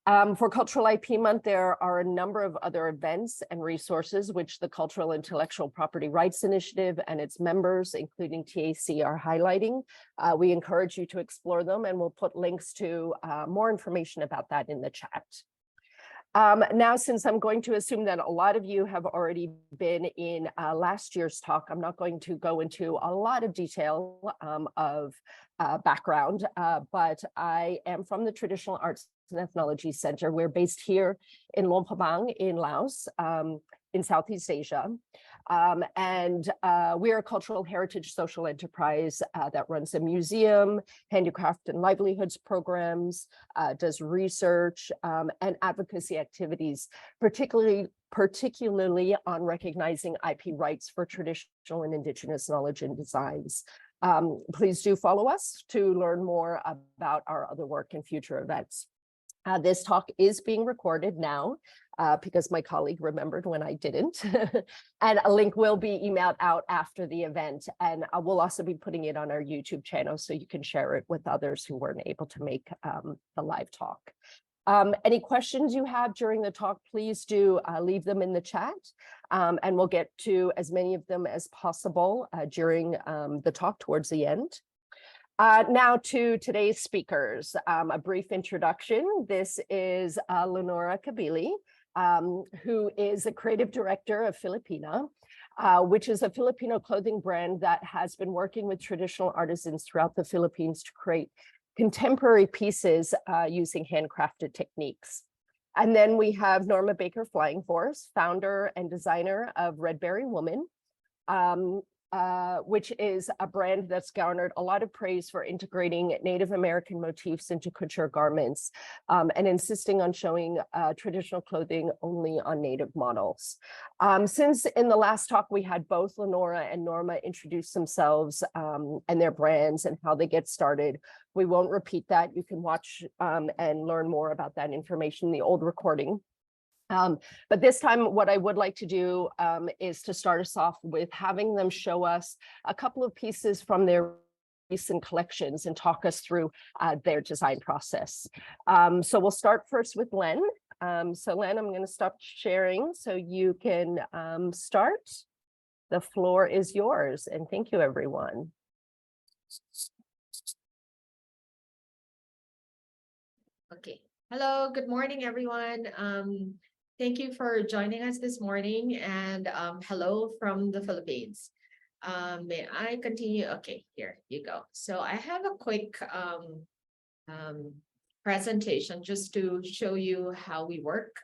For Cultural IP Month, there are a number of other events and resources which the Cultural Intellectual Property Rights Initiative and its members, including TAEC, are highlighting. We encourage you to explore them, and we'll put links to more information about that in the chat. Now, since I'm going to assume that a lot of you have already been in last year's talk, I'm not going to go into a lot of detail of background, but I am from the Traditional Arts and Ethnology Center. We're based here in Luang Prabang in Laos, in Southeast Asia. We're a cultural heritage social enterprise that runs a museum, handicraft and livelihoods programs, does research and advocacy activities, particularly on recognizing IP rights for traditional and indigenous knowledge and designs. Please do follow us to learn more about our other work and future events. This talk is being recorded now because my colleague remembered when I didn't. And a link will be emailed out after the event. And we'll also be putting it on our YouTube channel so you can share it with others who weren't able to make the live talk. Any questions you have during the talk, please do leave them in the chat. And we'll get to as many of them as possible during the talk towards the end. Now to today's speakers, a brief introduction. This is Lenora Cabili, who is a creative director of Filip+Inna, which is a Filipino clothing brand that has been working with traditional artisans throughout the Philippines to create contemporary pieces using handcrafted techniques. And then we have Norma Baker Flying Force, founder and designer of Red Berry Woman, which is a brand that's garnered a lot of praise for integrating Native American motifs into couture garments and insisting on showing traditional clothing only on Native models. Since in the last talk, we had both Lenora and Norma introduce themselves and their brands and how they get started, we won't repeat that. You can watch and learn more about that information in the old recording. But this time, what I would like to do is to start us off with having them show us a couple of pieces from their recent collections and talk us through their design process. So we'll start first with Len. So Len, I'm going to stop sharing so you can start. The floor is yours, and thank you, everyone. Okay. Hello, good morning, everyone. Thank you for joining us this morning, and hello from the Philippines. May I continue? Okay, here you go. So I have a quick presentation just to show you how we work.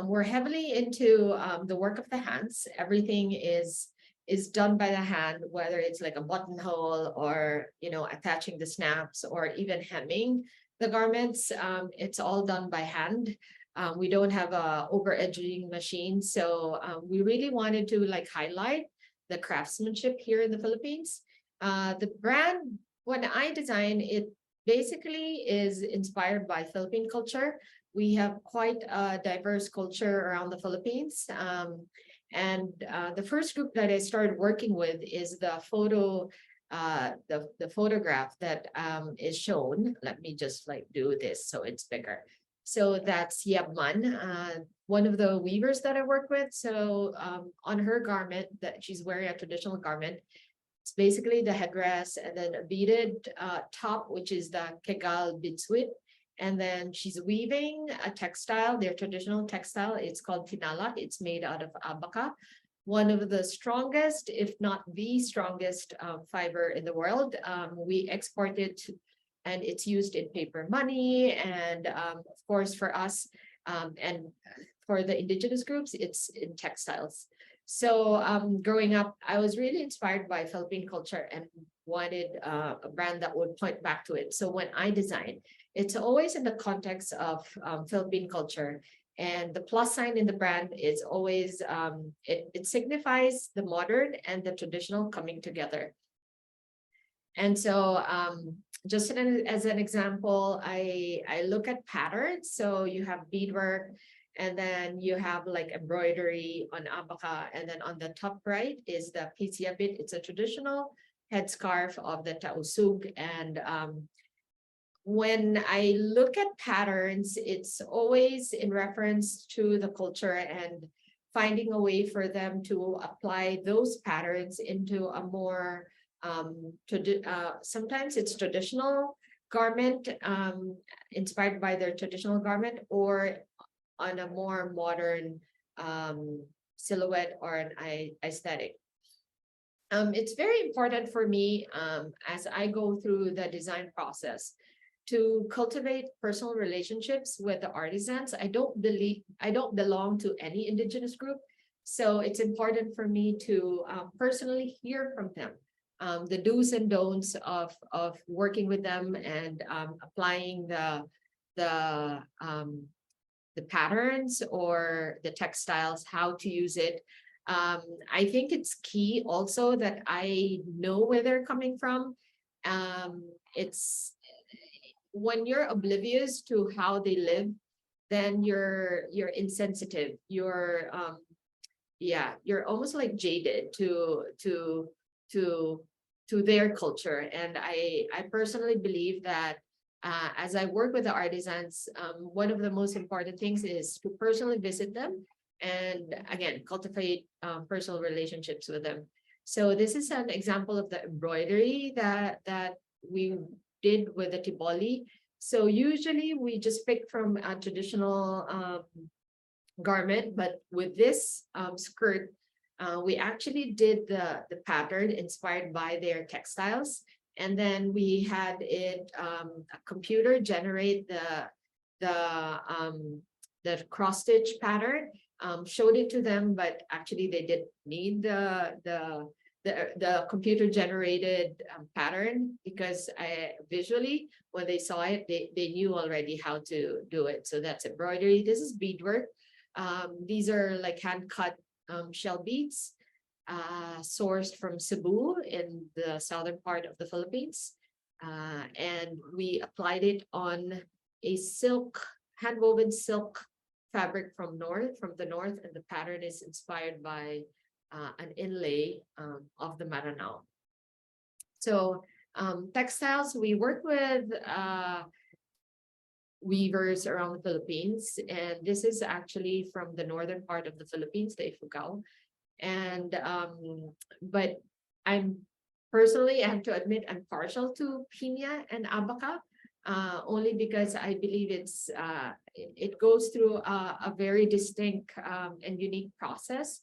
We're heavily into the work of the hands. Everything is done by the hand, whether it's like a buttonhole or, you know, attaching the snaps or even hemming the garments. It's all done by hand. We don't have a over-edging machine. So we really wanted to like highlight the craftsmanship here in the Philippines. The brand, when I design it, basically is inspired by Philippine culture. We have quite a diverse culture around the Philippines. The first group that I started working with is the photograph that is shown. Let me just like do this so it's bigger. So that's Yabman, one of the weavers that I work with. So on her garment that she's wearing, a traditional garment, it's basically the headdress and then a beaded top, which is the kegal bitsuit. And then she's weaving a textile, their traditional textile. It's called tinalak. It's made out of abaca, one of the strongest, if not the strongest fiber in the world. We export it and it's used in paper money. And of course, for us and for the indigenous groups, it's in textiles. So growing up, I was really inspired by Philippine culture and wanted a brand that would point back to it. So when I design, it's always in the context of Philippine culture. And the plus sign in the brand is always, it signifies the modern and the traditional coming together. And so just as an example, I look at patterns. So you have beadwork, and then you have like embroidery on abaca. And then on the top right is the pizia bit. It's a traditional headscarf of the Tausug. And when I look at patterns, it's always in reference to the culture and finding a way for them to apply those patterns into a more sometimes it's traditional garment, inspired by their traditional garment, or on a more modern silhouette or an aesthetic. It's very important for me, as I go through the design process, to cultivate personal relationships with the artisans. I don't belong to any indigenous group, so it's important for me to personally hear from them, the do's and don'ts of working with them and applying the patterns or the textiles, how to use it. I think it's key also that I know where they're coming from. It's when you're oblivious to how they live, then you're insensitive. You're you're almost like jaded to their culture. And I personally believe that as I work with the artisans, one of the most important things is to personally visit them and again cultivate personal relationships with them. So this is an example of the embroidery that we did with the tiboli. So usually we just pick from a traditional garment, but with this skirt, we actually did the pattern inspired by their textiles. And then we had it a computer generate the cross stitch pattern, showed it to them, but actually they didn't need the computer generated pattern, because visually when they saw it, they knew already how to do it. So that's embroidery. This is beadwork. These are like hand cut shell beads, sourced from Cebu in the southern part of the Philippines. And we applied it on a hand-woven silk fabric from the north, and the pattern is inspired by an inlay of the Maranao. So textiles, we work with weavers around the Philippines, and this is actually from the northern part of the Philippines, the Ifugao. And but I'm personally, I have to admit, I'm partial to piña and abaca, only because I believe it goes through a very distinct and unique process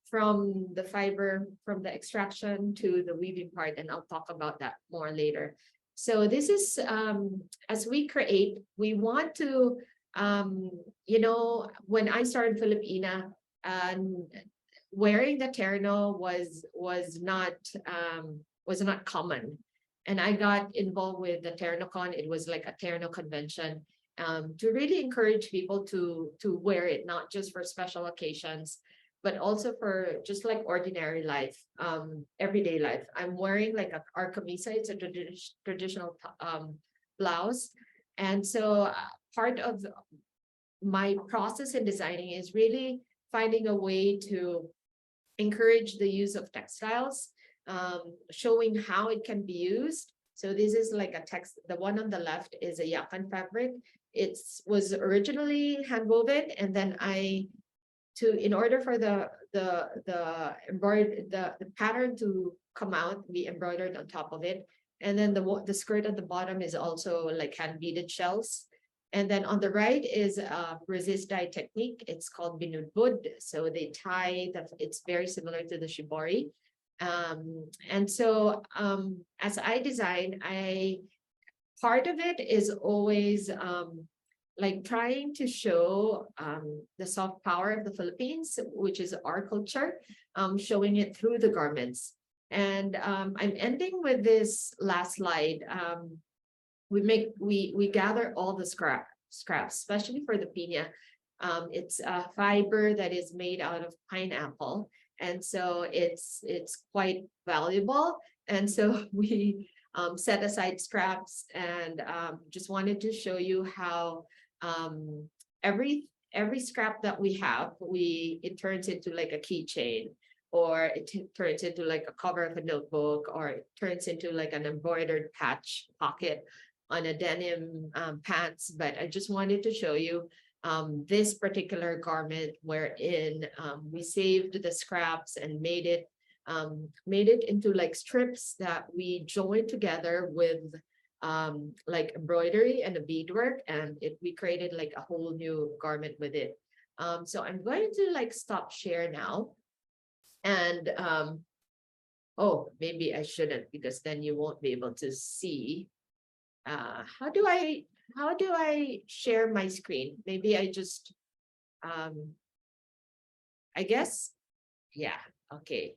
from the fiber, from the extraction to the weaving part, and I'll talk about that more later. So this is, as we create, we want to, when I started Filip+Inna, wearing the terno was not common. And I got involved with the TernoCon. It was like a Terno convention, to really encourage people to wear it, not just for special occasions, but also for just like ordinary life, everyday life. I'm wearing like our camisa. It's a traditional blouse. And so part of my process in designing is really finding a way to encourage the use of textiles, showing how it can be used. So this is like a text. The one on the left is a yakan fabric. It was originally hand woven, and then in order for the pattern to come out, we embroidered on top of it. And then the skirt at the bottom is also like hand beaded shells. And then on the right is a resist dye technique. It's called binudbud. So they tie it's very similar to the shibori. And so as I design, part of it is always like trying to show the soft power of the Philippines, which is our culture, showing it through the garments. And I'm ending with this last slide. We gather all the scraps, especially for the piña. It's a fiber that is made out of pineapple, and so it's quite valuable. And so we set aside scraps, and just wanted to show you how every scrap that we have, it turns into like a keychain, or it turns into like a cover of a notebook, or it turns into like an embroidered patch pocket on a denim pants, but I just wanted to show you this particular garment wherein we saved the scraps and made it into like strips that we joined together with like embroidery and a beadwork, and we created like a whole new garment with it. So I'm going to like stop share now, and oh, maybe I shouldn't, because then you won't be able to see. How do I share my screen? Maybe I just I guess, yeah, okay.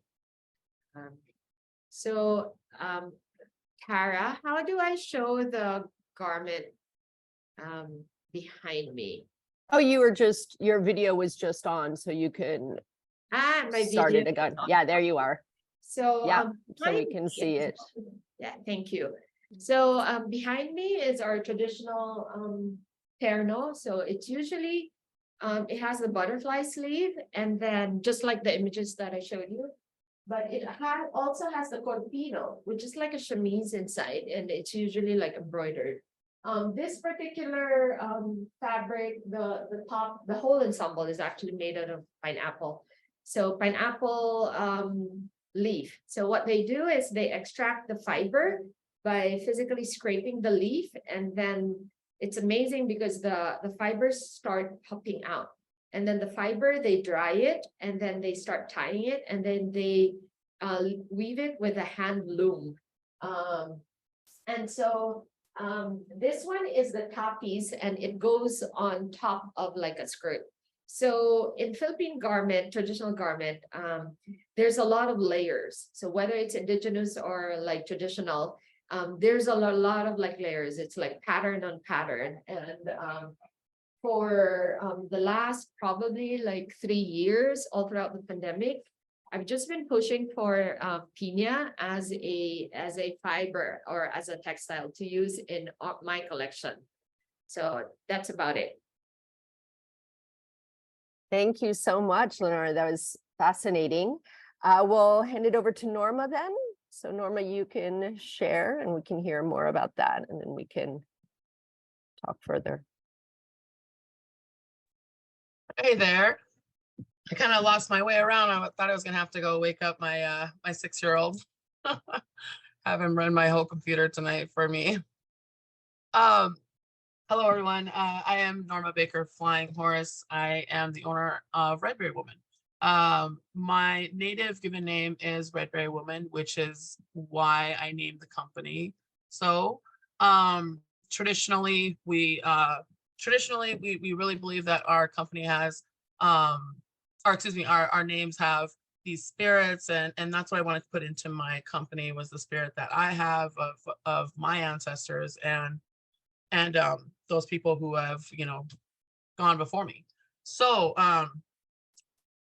So Kara, how do I show the garment behind me? Oh, your video was just on, so you can My start video it again. is on. Yeah, there you are. So Yeah, so we behind can me see is- it. Yeah, thank you. So behind me is our traditional terno. So it's usually it has a butterfly sleeve, and then just like the images that I showed you, but it also has the corpino, which is like a chemise inside, and it's usually like embroidered. This particular fabric, the top, the whole ensemble is actually made out of pineapple. So pineapple leaf. So what they do is they extract the fiber by physically scraping the leaf, and then it's amazing because the fibers start popping out. And then the fiber, they dry it, and then they start tying it, and then they weave it with a hand loom. And so this one is the top piece, and it goes on top of like a skirt. So in Philippine garment, traditional garment, there's a lot of layers. So whether it's indigenous or like traditional, there's a lot of like layers. It's like pattern on pattern. And for the last probably like 3 years, all throughout the pandemic, I've just been pushing for piña as a fiber or as a textile to use in my collection. So that's about it. Thank you so much, Lenora. That was fascinating. We'll hand it over to Norma then. So Norma, you can share and we can hear more about that, and then we can talk further. Hey there. I kind of lost my way around. I thought I was gonna have to go wake up my my 6-year-old. Have him run my whole computer tonight for me. Hello everyone. I am Norma Baker Flying Horse. I am the owner of Redberry Woman. My native given name is Redberry Woman, which is why I named the company. So traditionally we really believe that our company has our names have these spirits, and that's what I wanted to put into my company, was the spirit that I have of my ancestors and those people who have, you know, gone before me. So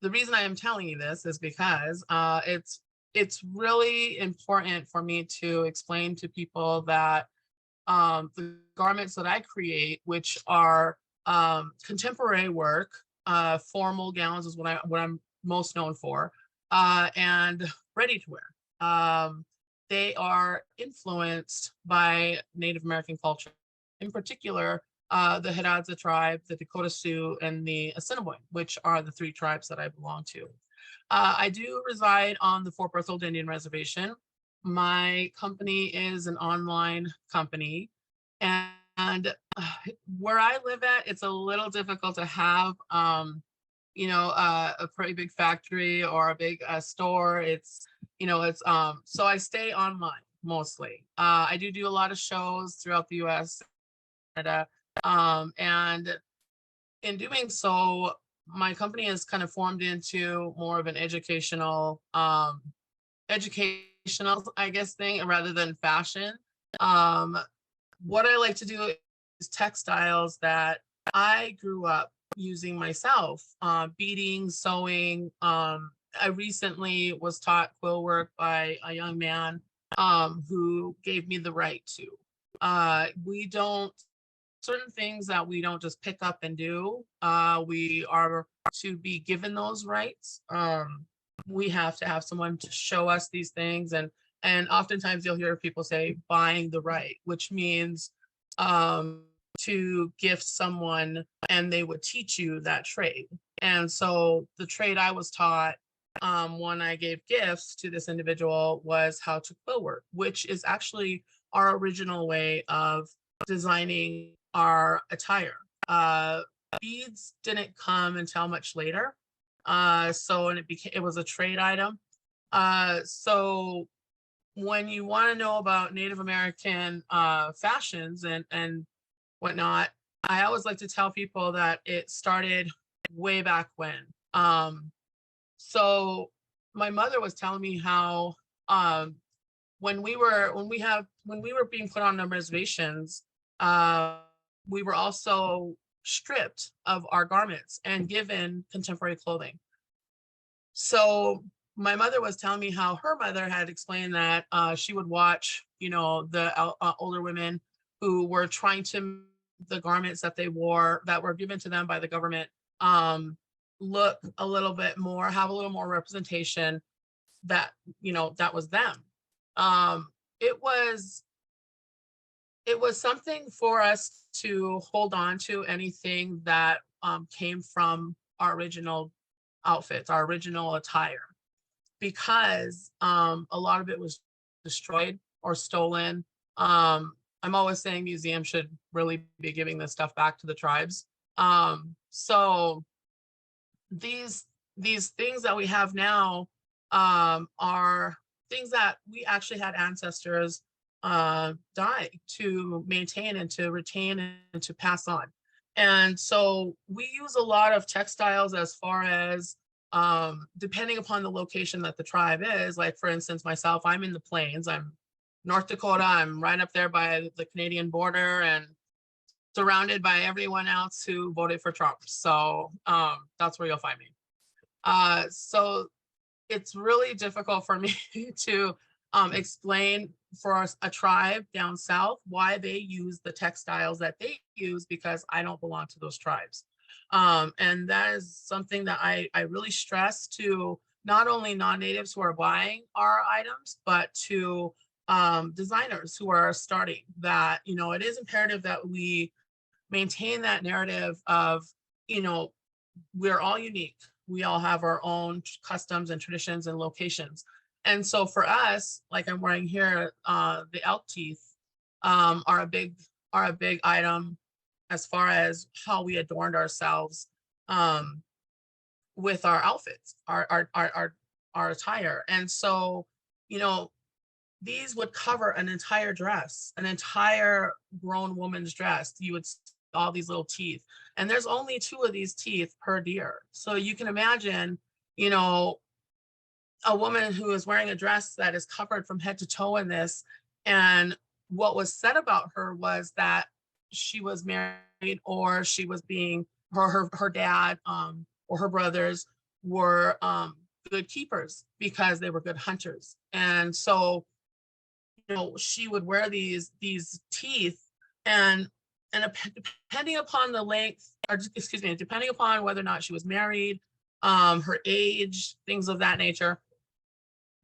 the reason I am telling you this is because it's really important for me to explain to people that the garments that I create, which are contemporary work, formal gowns is what I'm most known for, and ready to wear. They are influenced by Native American culture, in particular, the Hidatsa tribe, the Dakota Sioux, and the Assiniboine, which are the 3 tribes that I belong to. I do reside on the Fort Berthold Indian Reservation. My company is an online company, and where I live at, it's a little difficult to have, you know, a pretty big factory or a big store. It's, you know, it's so I stay online mostly. I do a lot of shows throughout the U.S. Canada, and in doing so, my company has kind of formed into more of an educational, I guess, thing rather than fashion. What I like to do is textiles that I grew up using myself, beading, sewing. I recently was taught quill work by a young man who gave me the right to. We don't, certain things that we don't just pick up and do. We are to be given those rights. We have to have someone to show us these things, and oftentimes you'll hear people say buying the right, which means to gift someone, and they would teach you that trade. And so the trade I was taught when I gave gifts to this individual was how to quill work, which is actually our original way of designing our attire. Beads didn't come until much later. So and it was a trade item. So when you want to know about Native American fashions and whatnot, I always like to tell people that it started way back when. So my mother was telling me how when we were being put on the reservations, we were also stripped of our garments and given contemporary clothing. So my mother was telling me how her mother had explained that she would watch, the older women who were trying to the garments that they wore that were given to them by the government look a little bit more, have a little more representation that, that was them. It was something for us to hold on to anything that came from our original outfits, our original attire, because a lot of it was destroyed or stolen. I'm always saying museums should really be giving this stuff back to the tribes. So these things that we have now are things that we actually had ancestors die to maintain and to retain and to pass on. And so we use a lot of textiles as far as depending upon the location that the tribe is. Like, for instance, myself, I'm in the plains. I'm North Dakota. I'm right up there by the Canadian border and surrounded by everyone else who voted for Trump. So that's where you'll find me. So it's really difficult for me to explain for a tribe down south why they use the textiles that they use, because I don't belong to those tribes. And that is something that I really stress to not only non-natives who are buying our items, but to designers who are starting, that, it is imperative that we maintain that narrative of, we're all unique. We all have our own customs and traditions and locations. And so for us, like I'm wearing here, the elk teeth are a big item as far as how we adorned ourselves with our outfits, our attire. And so, these would cover an entire dress, an entire grown woman's dress. You would see all these little teeth, and there's only 2 of these teeth per deer. So you can imagine, a woman who is wearing a dress that is covered from head to toe in this. And what was said about her was that she was married, or she was being her dad or her brothers were good keepers because they were good hunters. And so, she would wear these teeth, and depending upon the length, or excuse me, depending upon whether or not she was married, her age, things of that nature,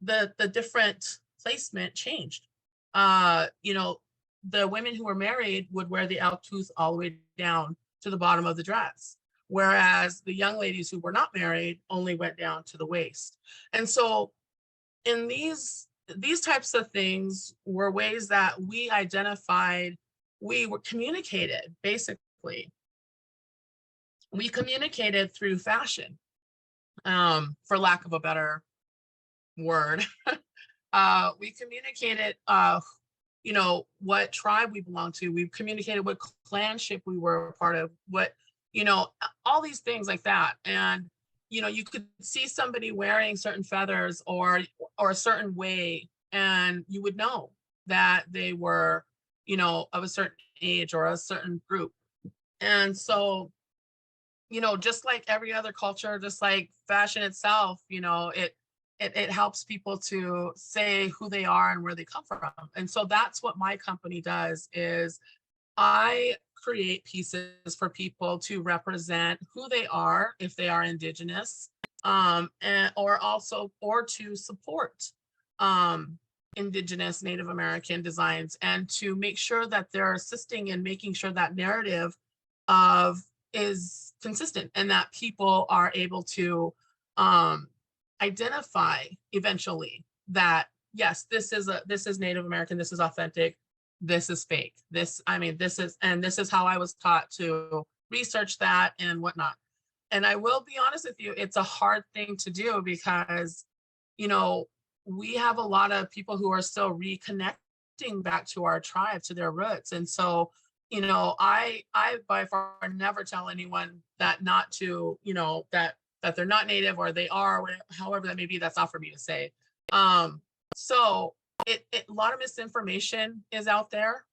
the different placement changed. The women who were married would wear the elk tooth all the way down to the bottom of the dress, whereas the young ladies who were not married only went down to the waist. And so in these types of things were ways that we identified, we were communicated, basically. We communicated through fashion, for lack of a better word. We communicated, what tribe we belonged to. We communicated what clanship we were a part of, what, all these things like that. And, you could see somebody wearing certain feathers or a certain way, and you would know that they were, of a certain age or a certain group. And so, just like every other culture, just like fashion itself, it helps people to say who they are and where they come from. And so that's what my company does, is I create pieces for people to represent who they are if they are Indigenous, or to support Indigenous, Native American designs, and to make sure that they're assisting in making sure that narrative of is consistent and that people are able to identify eventually that yes, this is Native American, this is authentic, this is fake. This is how I was taught to research that and whatnot. And I will be honest with you, it's a hard thing to do because, you know, we have a lot of people who are still reconnecting back to our tribe, to their roots. And so, you know, I by far never tell anyone that not to, you know, that they're not Native or they are, however that may be. That's not for me to say. So a lot of misinformation is out there.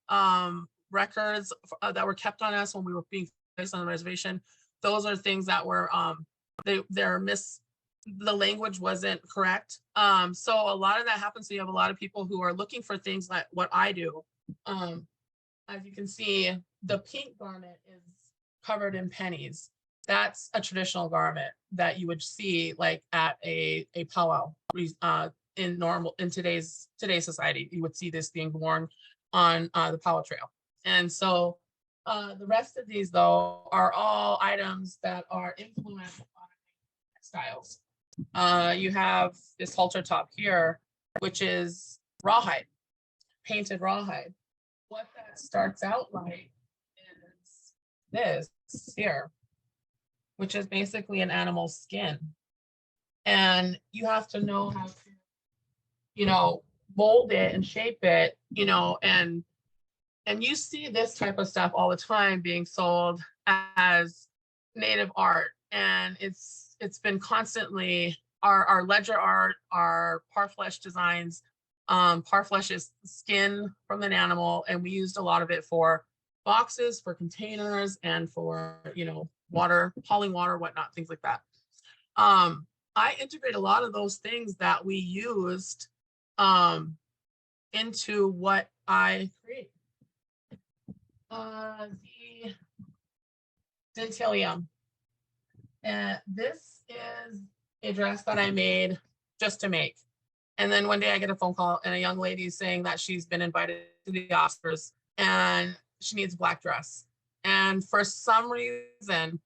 Records that were kept on us when we were being placed on the reservation, those are things that were the language wasn't correct. So a lot of that happens. So you have a lot of people who are looking for things like what I do. As you can see, the pink garment is covered in pennies. That's a traditional garment that you would see like at a powwow. In today's society, you would see this being worn on the powwow trail. And so the rest of these though are all items that are influenced by textiles. You have this halter top here, which is rawhide, painted rawhide. What that starts out like is this here, which is basically an animal skin. And you have to know how to, you know, mold it and shape it, you know, and you see this type of stuff all the time being sold as Native art. And it's been constantly our ledger art, our parfleche designs. Parfleche is skin from an animal, and we used a lot of it for boxes, for containers, and for, you know, water, hauling water, whatnot, things like that. I integrate a lot of those things that we used into what I create. The Dentilium. And this is a dress that I made just to make. And then one day I get a phone call and a young lady saying that she's been invited to the Oscars and she needs a black dress. And for some reason,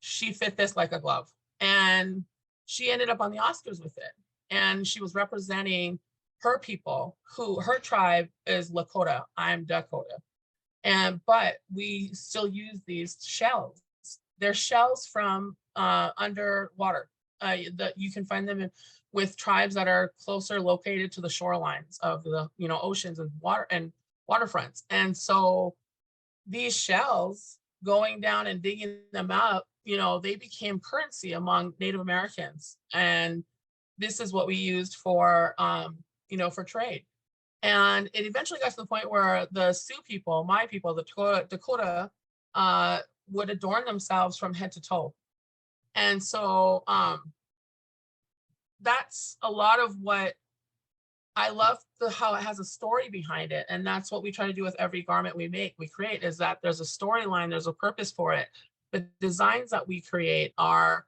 she fit this like a glove. And she ended up on the Oscars with it. And she was representing her people, who her tribe is Lakota. I'm Dakota. But we still use these shells. They're shells from underwater. You can find them with tribes that are closer located to the shorelines of the, you know, oceans and waterfronts. And so these shells, going down and digging them up, you know, they became currency among Native Americans. And this is what we used for, you know, for trade. And it eventually got to the point where the Sioux people, my people, the Dakota, would adorn themselves from head to toe. And so that's a lot of what I love, how it has a story behind it. And that's what we try to do with every garment we create, is that there's a storyline, there's a purpose for it. The designs that we create are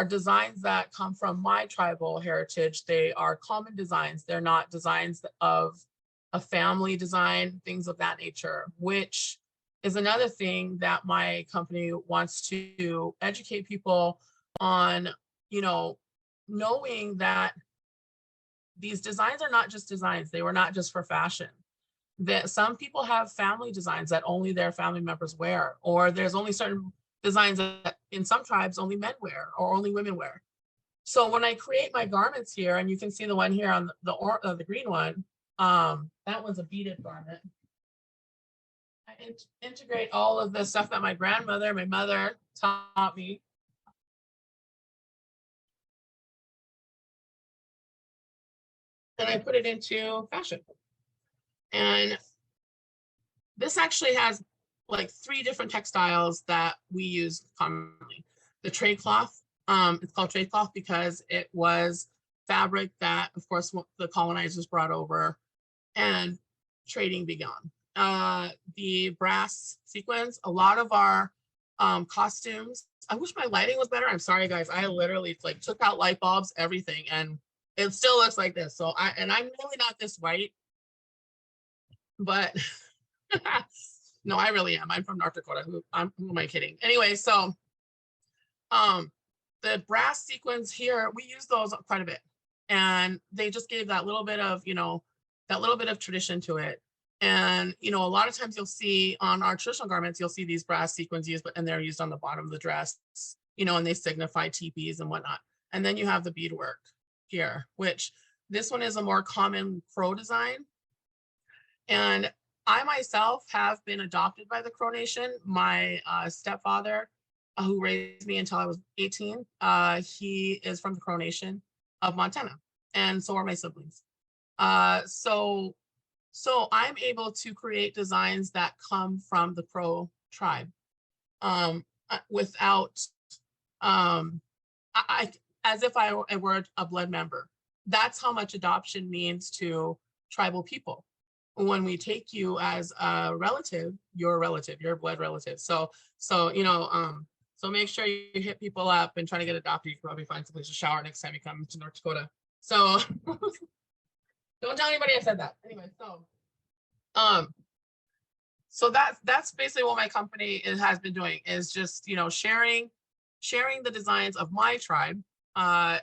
designs that come from my tribal heritage. They are common designs. They're not designs of a family design, things of that nature, which is another thing that my company wants to educate people on, you know, knowing that these designs are not just designs. They were not just for fashion. That some people have family designs that only their family members wear, or there's only certain designs that in some tribes only men wear or only women wear. So when I create my garments here, and you can see the one here on the green one, that one's a beaded garment. I integrate all of the stuff that my mother taught me. And I put it into fashion. And this actually has like 3 different textiles that we use commonly. The trade cloth, it's called trade cloth because it was fabric that, of course, the colonizers brought over and trading began. The brass sequins, a lot of our costumes. I wish my lighting was better. I'm sorry, guys. I literally like took out light bulbs, everything, and it still looks like this. So I'm really not this white. but no, I really am. I'm from North Dakota. Who am I kidding? Anyway, so the brass sequins here, we use those quite a bit. And they just gave that little bit of, that little bit of tradition to it. And, a lot of times you'll see on our traditional garments, you'll see these brass sequins used, and they're used on the bottom of the dress, and they signify teepees and whatnot. And then you have the beadwork here, which this one is a more common crow design. And I myself have been adopted by the Crow Nation. My stepfather, who raised me until I was 18, he is from the Crow Nation of Montana, and so are my siblings. So I'm able to create designs that come from the Crow tribe, without, as if I were a blood member. That's how much adoption means to tribal people. When we take you as a relative, you're a blood relative. So make sure you hit people up and try to get adopted. You can probably find someplace to shower next time you come to North Dakota. So don't tell anybody I said that. Anyway, so that's basically what my company has been doing, is just, sharing the designs of my tribe. I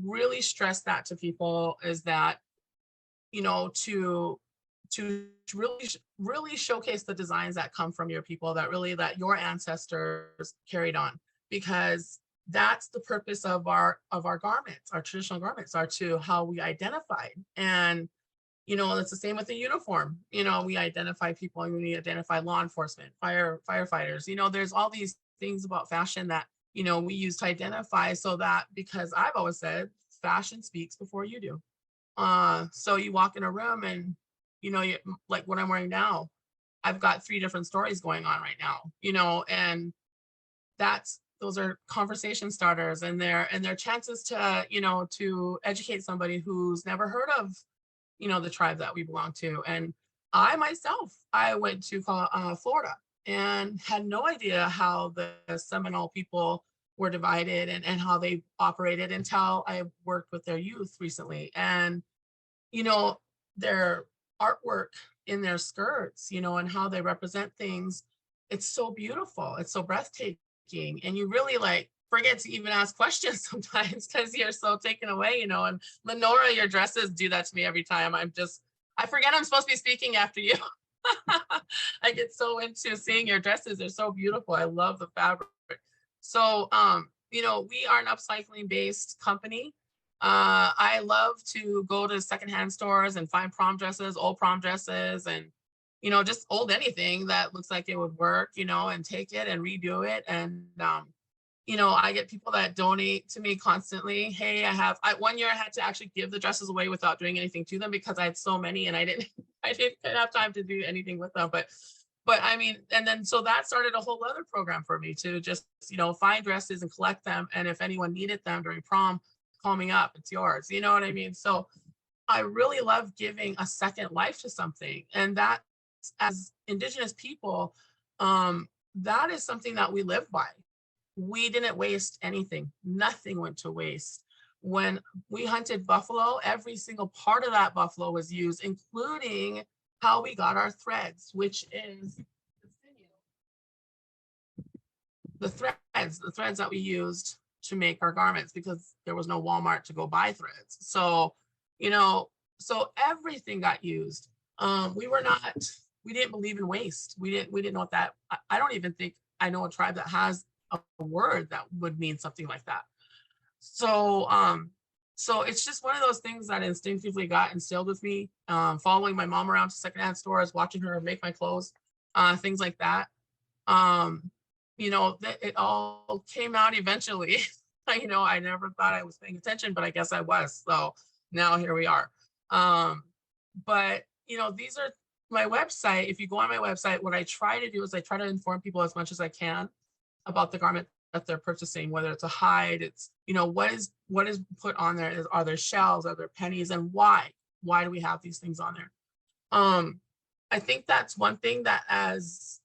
really stress that to people, is that, to really showcase the designs that come from your people, that your ancestors carried on, because that's the purpose of our garments. Our traditional garments are to how we identify. And it's the same with the uniform. We identify people, and we identify law enforcement, firefighters. There's all these things about fashion that we use to identify, so that, because I've always said fashion speaks before you do. So you walk in a room and, like what I'm wearing now, I've got 3 different stories going on right now, and those are conversation starters, and they're chances to, to educate somebody who's never heard of, the tribe that we belong to. And I myself, I went to Florida and had no idea how the Seminole people were divided and how they operated, until I worked with their youth recently. And, their artwork in their skirts, and how they represent things, it's so beautiful. It's so breathtaking. And you really forget to even ask questions sometimes, because you're so taken away, and Lenora, your dresses do that to me every time. I forget I'm supposed to be speaking after you. I get so into seeing your dresses. They're so beautiful. I love the fabric. So, we are an upcycling based company. I love to go to secondhand stores and find prom dresses, old prom dresses, and, just old anything that looks like it would work, and take it and redo it. And, I get people that donate to me constantly. Hey, one year I had to actually give the dresses away without doing anything to them, because I had so many and I didn't have time to do anything with them. But I mean, and then, so that started a whole other program for me to just, find dresses and collect them. And if anyone needed them during prom, call me up, it's yours. You know what I mean? So I really love giving a second life to something. And that, as Indigenous people, that is something that we live by. We didn't waste anything. Nothing went to waste. When we hunted buffalo, every single part of that buffalo was used, including how we got our threads, which is the threads that we used to make our garments, because there was no Walmart to go buy threads. So, so everything got used. We didn't believe in waste. We didn't know what that, I don't even think I know a tribe that has a word that would mean something like that. So, so it's just one of those things that instinctively got instilled with me, following my mom around to secondhand stores, watching her make my clothes, things like that. It all came out eventually. I never thought I was paying attention, but I guess I was. So now here we are. But, these are my website. If you go on my website, what I try to do is I try to inform people as much as I can about the garment that they're purchasing, whether it's a hide, it's, what is put on there. Are there shells, are there pennies, and why do we have these things on there? I think that's one thing that, as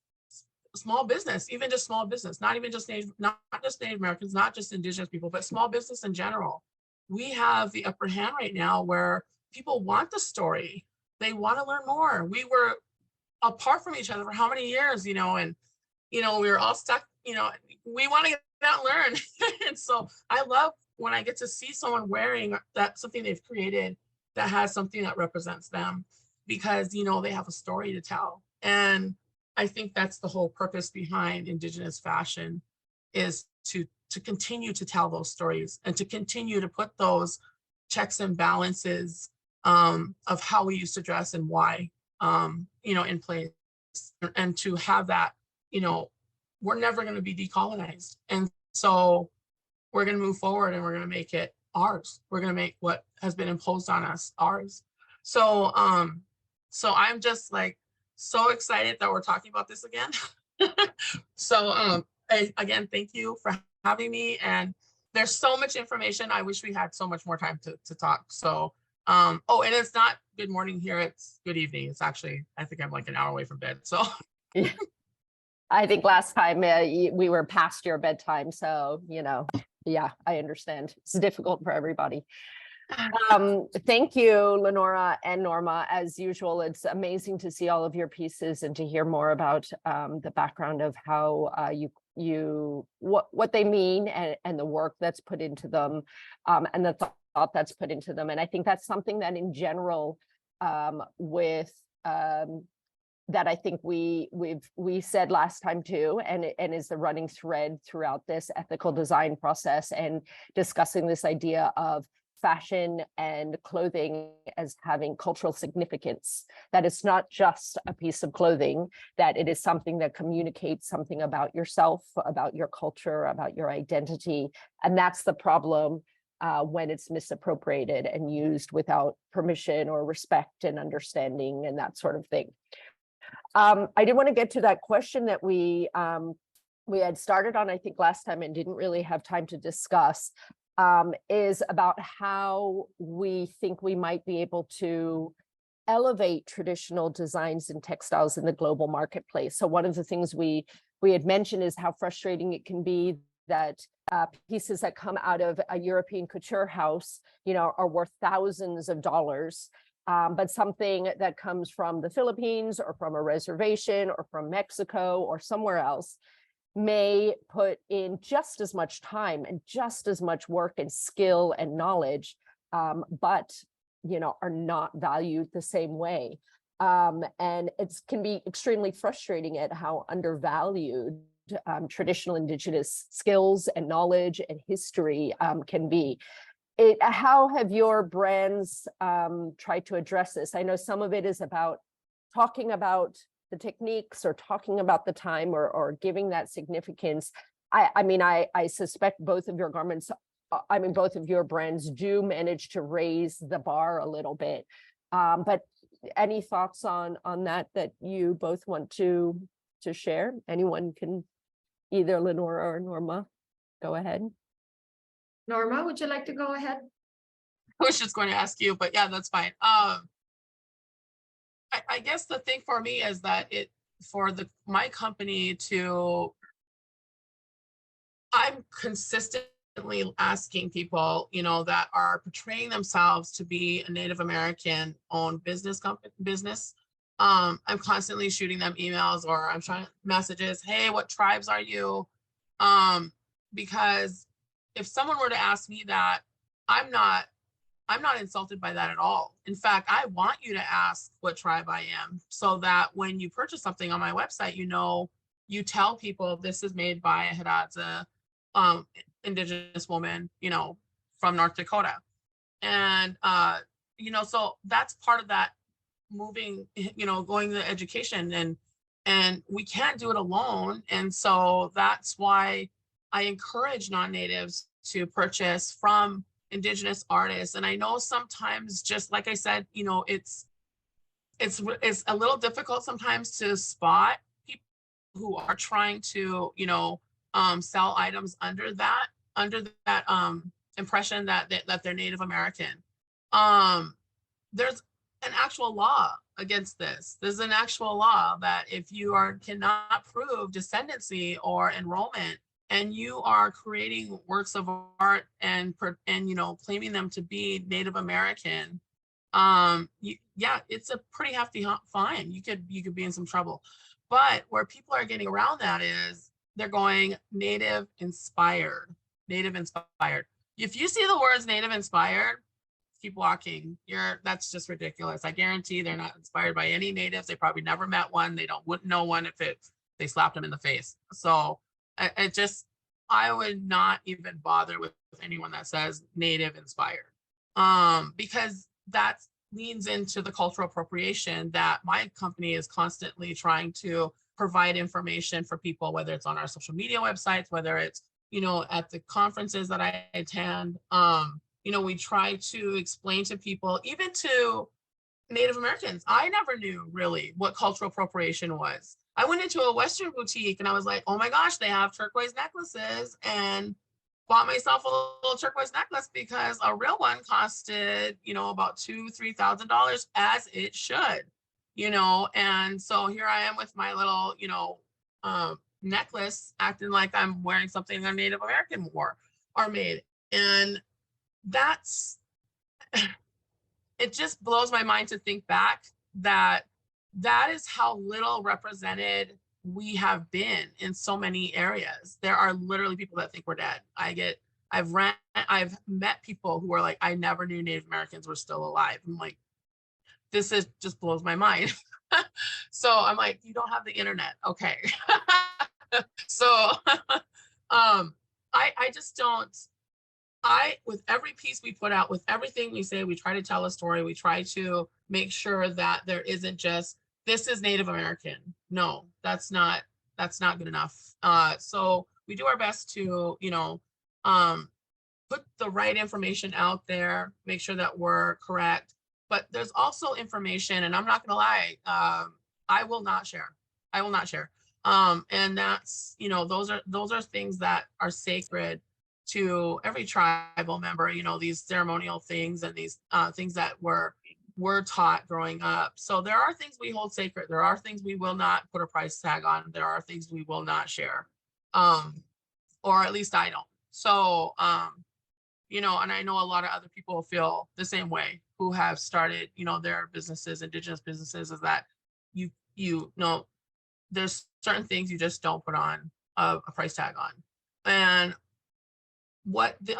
small business, even just small business, not just Native Americans, not just Indigenous people, but small business in general, we have the upper hand right now, where people want the story. they want to learn more. We were apart from each other for how many years, you know, and, you know, we were all stuck, you know, we want to get out and learn. And so I love when I get to see someone wearing that, something they've created that has something that represents them, because, you know, they have a story to tell. And I think that's the whole purpose behind Indigenous fashion, is to continue to tell those stories and to continue to put those checks and balances of how we used to dress and why, you know, in place, and to have that, you know, we're never going to be decolonized. And so we're going to move forward and we're going to make it ours. We're going to make what has been imposed on us ours. So, so I'm just like so excited that we're talking about this again. So, again, thank you for having me. And there's so much information. I wish we had so much more time to talk. So, oh, and it's not good morning here, it's good evening. It's actually, I think I'm like an hour away from bed. So Yeah. I think last time we were past your bedtime. So, you know, yeah, I understand. It's difficult for everybody. Thank you, Lenora and Norma. As usual, it's amazing to see all of your pieces and to hear more about the background of how what they mean, and the work that's put into them, and the thought that's put into them. And I think that's something that in general, with that I think we said last time too, and is the running thread throughout this ethical design process, and discussing this idea of fashion and clothing as having cultural significance, that it's not just a piece of clothing, that it is something that communicates something about yourself, about your culture, about your identity. And that's the problem when it's misappropriated and used without permission or respect and understanding and that sort of thing. I did want to get to that question that we had started on, I think, last time and didn't really have time to discuss, is about how we think we might be able to elevate traditional designs and textiles in the global marketplace. So one of the things we had mentioned is how frustrating it can be that pieces that come out of a European couture house, you know, are worth thousands of dollars. But something that comes from the Philippines or from a reservation or from Mexico or somewhere else may put in just as much time and just as much work and skill and knowledge, but, you know, are not valued the same way. And it can be extremely frustrating at how undervalued traditional Indigenous skills and knowledge and history can be. How have your brands tried to address this? I know some of it is about talking about the techniques or talking about the time or giving that significance. I mean, I suspect both of your garments, I mean, both of your brands do manage to raise the bar a little bit. But any thoughts on that you both want to share? Anyone can, either Lenora or Norma, go ahead. Norma, would you like to go ahead? I was just going to ask you, but yeah, that's fine. I guess the thing for me is that my company I'm consistently asking people, you know, that are portraying themselves to be a Native American owned business. I'm constantly shooting them emails, or I'm trying messages. Hey, what tribes are you? Because if someone were to ask me that, I'm not insulted by that at all. In fact, I want you to ask what tribe I am, so that when you purchase something on my website, you know, you tell people this is made by a Hidatsa Indigenous woman, you know, from North Dakota. And, you know, so that's part of that moving, you know, going to education, and we can't do it alone. And so that's why I encourage non-natives to purchase from Indigenous artists. And I know sometimes, just like I said, you know, it's a little difficult sometimes to spot people who are trying to, you know, sell items under that impression that they're Native American. There's an actual law against this. There's an actual law that if you cannot prove descendancy or enrollment, and you are creating works of art and you know, claiming them to be Native American, yeah, it's a pretty hefty fine. You could be in some trouble. But where people are getting around that is they're going native inspired, native inspired. If you see the words native inspired, keep walking. That's just ridiculous. I guarantee they're not inspired by any natives. They probably never met one. Wouldn't know one if they slapped them in the face. So I would not even bother with anyone that says native inspired. Because that leans into the cultural appropriation that my company is constantly trying to provide information for people, whether it's on our social media websites, whether it's, at the conferences that I attend. We try to explain to people, even to Native Americans. I never knew really what cultural appropriation was. I went into a Western boutique and I was like, oh my gosh, they have turquoise necklaces, and bought myself a little turquoise necklace because a real one costed, about $2,000-$3,000, as it should, and so here I am with my little, necklace, acting like I'm wearing something a Native American wore or made. And that's, it just blows my mind to think back that is how little represented we have been in so many areas. There are literally people that think we're dead. I've met people who are like, I never knew Native Americans were still alive. I'm like, just blows my mind. So I'm like, you don't have the internet. Okay. So, I just don't, with every piece we put out, with everything we say, we try to tell a story. We try to make sure that there isn't just, this is Native American. No, that's not good enough. So we do our best to, put the right information out there, make sure that we're correct. But there's also information, and I'm not gonna lie, I will not share. I will not share. And that's, those are things that are sacred to every tribal member, these ceremonial things and these things that were taught growing up. So there are things we hold sacred. There are things we will not put a price tag on. There are things we will not share. Or at least I don't. So, and I know a lot of other people feel the same way, who have started, their businesses, indigenous businesses, is that you know, there's certain things you just don't put on a price tag on. And what the,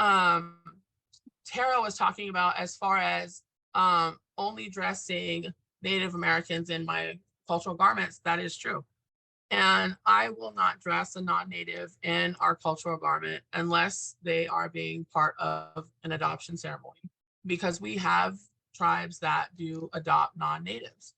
Tara was talking about, as far as only dressing Native Americans in my cultural garments, that is true. And I will not dress a non-Native in our cultural garment unless they are being part of an adoption ceremony, because we have tribes that do adopt non-Natives.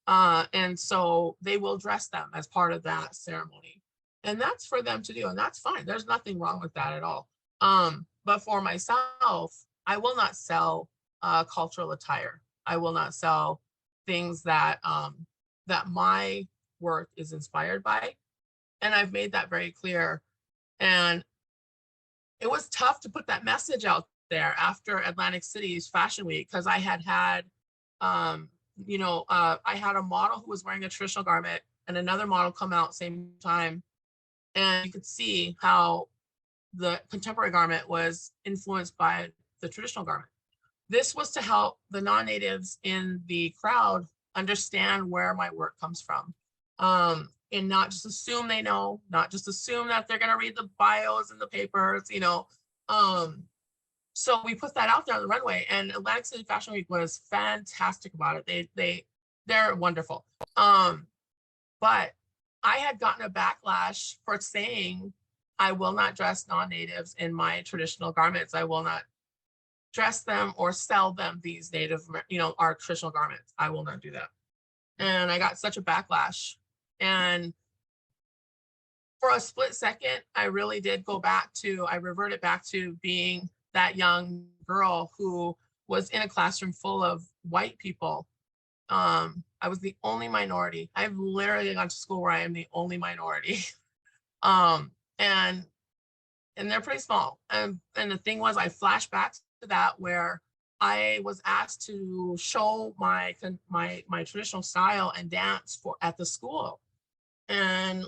And so they will dress them as part of that ceremony. And that's for them to do, and that's fine. There's nothing wrong with that at all. But for myself, I will not sell cultural attire. I will not sell things that that my work is inspired by. And I've made that very clear. And it was tough to put that message out there after Atlantic City's Fashion Week, because I had I had a model who was wearing a traditional garment and another model come out same time. And you could see how the contemporary garment was influenced by the traditional garment. This was to help the non-natives in the crowd understand where my work comes from. And not just assume they know, not just assume that they're gonna read the bios in the papers, So we put that out there on the runway, and Atlantic City Fashion Week was fantastic about it. They're wonderful. But I had gotten a backlash for saying I will not dress non-natives in my traditional garments. I will not dress them or sell them these native, our traditional garments. I will not do that. And I got such a backlash. And for a split second, I really did I reverted back to being that young girl who was in a classroom full of white people. I was the only minority. I've literally gone to school where I am the only minority. And they're pretty small. And the thing was, I flashed back to that, where I was asked to show my traditional style and dance at the school. And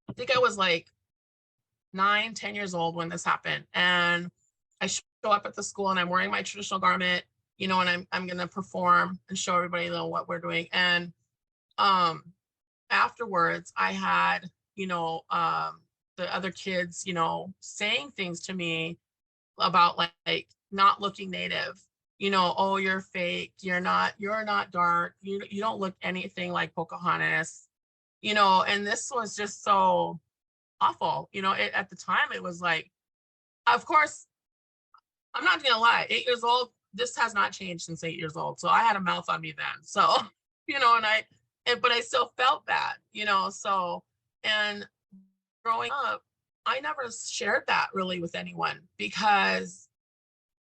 I think I was like 9, 10 years old when this happened. And I show up at the school and I'm wearing my traditional garment. you know, and I'm gonna perform and show everybody, you know, what we're doing. And um afterwards I had, you know, the other kids, you know, saying things to me about like not looking native, you know, oh, you're fake, you're not dark, you don't look anything like Pocahontas, you know. And this was just so awful, you know. At the time it was like, of course, I'm not gonna lie, 8 years old, this has not changed since 8 years old. So I had a mouth on me then. So, you know, but I still felt bad, you know. So, and growing up, I never shared that really with anyone because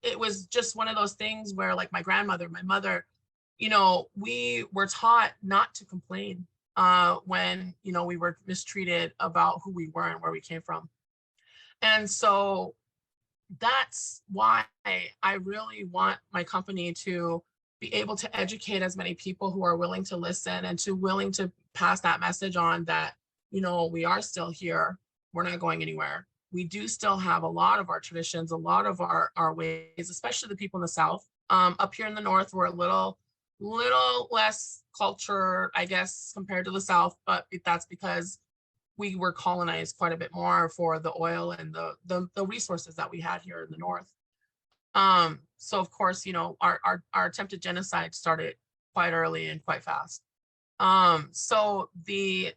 it was just one of those things where, like, my grandmother, my mother, you know, we were taught not to complain when, you know, we were mistreated about who we were and where we came from. And so that's why I really want my company to be able to educate as many people who are willing to listen and to willing to pass that message on that, you know, we are still here. We're not going anywhere. We do still have a lot of our traditions, a lot of our ways, especially the people in the South. Up here in the North, we're a little less culture, I guess, compared to the South, but that's because we were colonized quite a bit more for the oil and the resources that we had here in the North. So of course, you know, our attempted genocide started quite early and quite fast. So the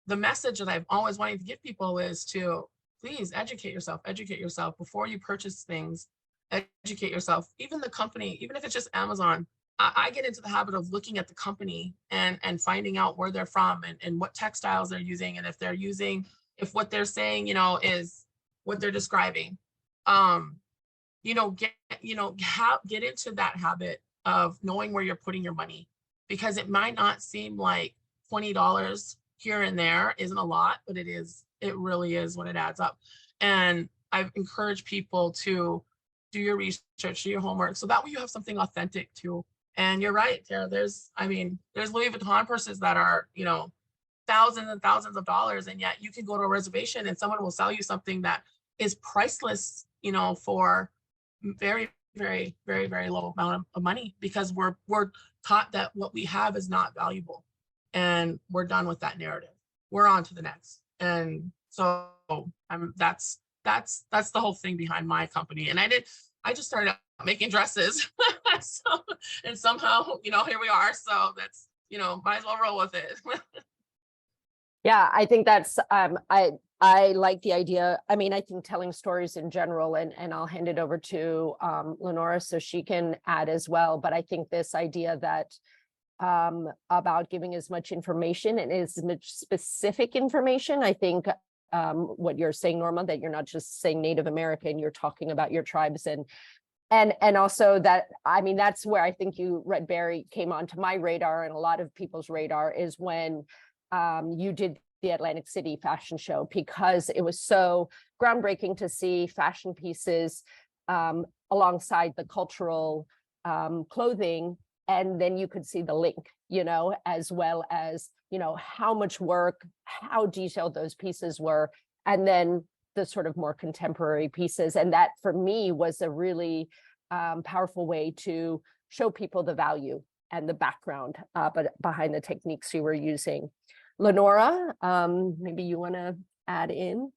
message that I've always wanted to give people is to please educate yourself before you purchase things. Educate yourself. Even the company, even if it's just Amazon, I get into the habit of looking at the company and finding out where they're from and what textiles they're using, and if what they're saying, you know, is what they're describing. You know, get into that habit of knowing where you're putting your money, because it might not seem like $20 here and there isn't a lot, but it is. It really is when it adds up. And I've encouraged people to do your research, do your homework, so that way you have something authentic too. And you're right, Tara, there's Louis Vuitton purses that are, you know, thousands and thousands of dollars, and yet you can go to a reservation and someone will sell you something that is priceless, you know, for very, very, very, very low amount of money, because we're taught that what we have is not valuable, and we're done with that narrative. We're on to the next. And so that's the whole thing behind my company. And I just started out making dresses. So, and somehow, you know, here we are. So that's, you know, might as well roll with it. Yeah, I think that's I like the idea. I mean, I think telling stories in general, and I'll hand it over to Lenora so she can add as well. But I think this idea that about giving as much information and as much specific information, I think what you're saying, Norma, that you're not just saying Native American, you're talking about your tribes, and also that, I mean, that's where I think Red Berry came onto my radar and a lot of people's radar, is when you did the Atlantic City fashion show, because it was so groundbreaking to see fashion pieces alongside the cultural clothing. And then you could see the link, you know, as well as, you know, how much work, how detailed those pieces were, and then the sort of more contemporary pieces. And that for me was a really powerful way to show people the value and the background but behind the techniques you were using. Lenora, maybe you want to add in?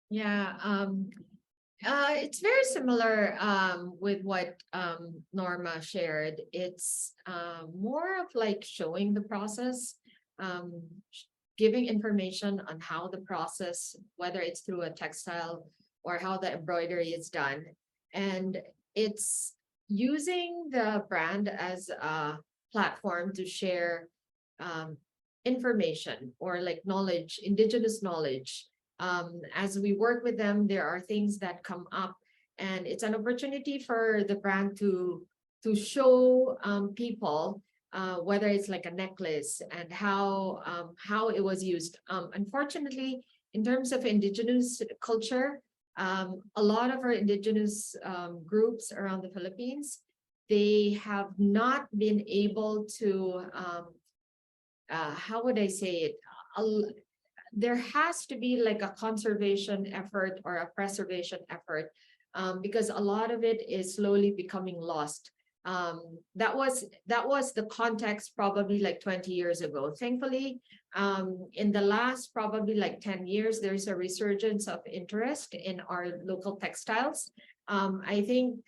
Yeah, it's very similar with what Norma shared. It's more of like showing the process, giving information on how the process, whether it's through a textile or how the embroidery is done. And it's using the brand as a platform to share information or like knowledge, indigenous knowledge. As we work with them, there are things that come up, and it's an opportunity for the brand to show people whether it's like a necklace and how it was used. Unfortunately, in terms of indigenous culture, a lot of our indigenous groups around the Philippines, they have not been able to how would I say it? There has to be like a conservation effort or a preservation effort, because a lot of it is slowly becoming lost. That was the context probably like 20 years ago. Thankfully, in the last probably like 10 years, there's a resurgence of interest in our local textiles. I think